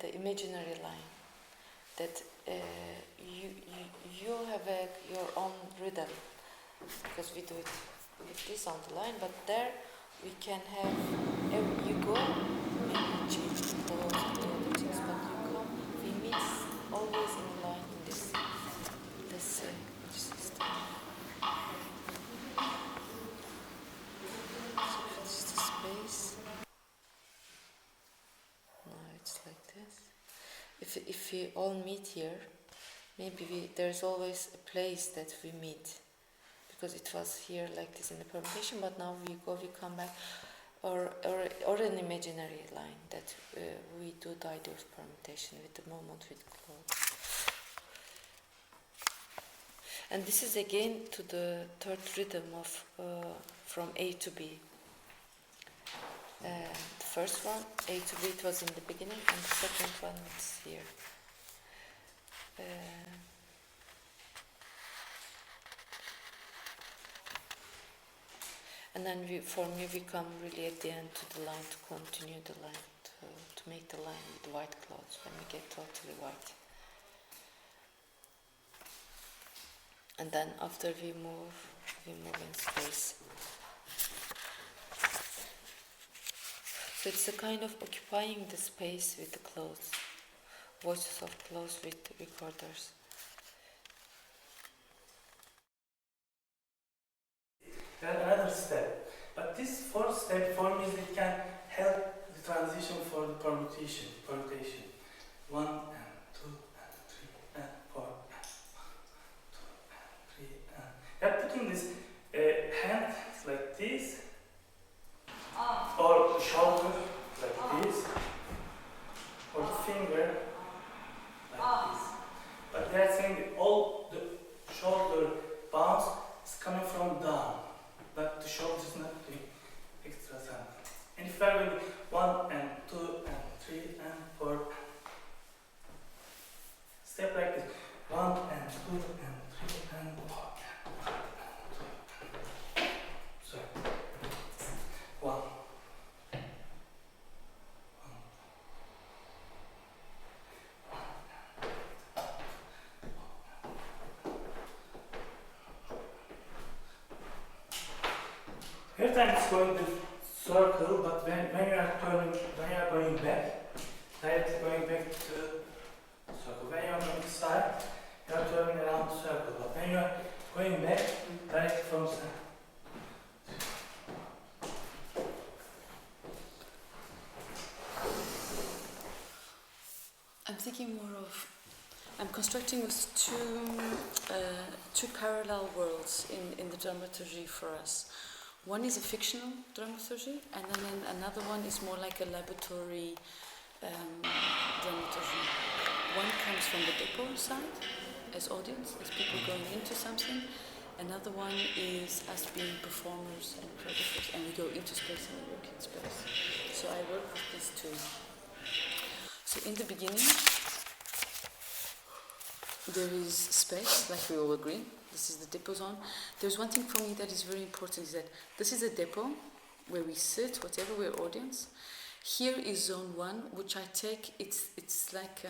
the imaginary line, that you have your own rhythm, because we do it with this on the line, but there we can have, you go, maybe you change the clothes and the other things, but you come, we meet always in line in this system. So it's just a space. Now it's like this. If we all meet here, maybe there's always a place that we meet, because it was here like this in the permutation, but now we come back, or an imaginary line that we do the idea of permutation with the movement with clothes. And this is again to the third rhythm of from A to B. The first one, A to B, it was in the beginning, and the second one is here. And then for me we come really at the end to the line, to continue the line, to make the line with white clothes when we get totally white. And then after we move in space. So it's a kind of occupying the space with the clothes, voices of clothes with recorders. Another step, but this fourth step for me, it can help the transition for the permutation. 1 and 2 and 3 and 4 and 1, 2 and 3 and. You are putting this hand like this, or shoulder like this, or the finger like this. But they are saying that all the shoulder bounce is coming from down. But the shoulder is not doing extra something. And if I will 1 and 2 and 3 and 4, step like this. 1 and 2 and 3 and 4. Sorry. 1. Every time it's going to circle, but when you are going back, directly going back to the circle. When you are on the side, you are turning around the circle. But when you are going back, directly from the side. I'm thinking more of, I'm constructing with two parallel worlds in the dramaturgy for us. One is a fictional dramaturgy, and then another one is more like a laboratory dramaturgy. One comes from the depot side, as audience, as people going into something. Another one is us being performers and producers, and we go into space and we work in space. So I work with these two. So in the beginning, there is space, like we all agree. This is the depot zone. There's one thing for me that is very important, is that this is a depot where we sit, whatever, we're audience. Here is zone 1, which I take, it's like,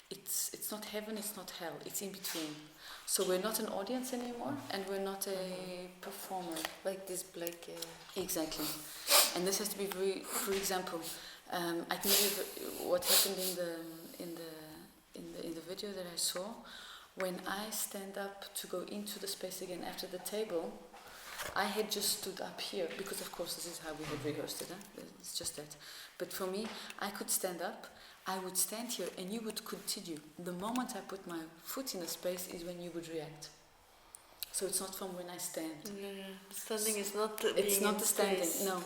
it's not heaven, it's not hell, it's in between. So we're not an audience anymore, and we're not a performer. Like this black... Exactly. And this has to be very, for example, I can give what happened in the video that I saw. When I stand up to go into the space again after the table, I had just stood up here, because of course this is how we had rehearsed it, it's just that. But for me, I could stand up, I would stand here and you would continue. The moment I put my foot in the space is when you would react. So it's not from when I stand. Standing is not it's not the standing, space. no.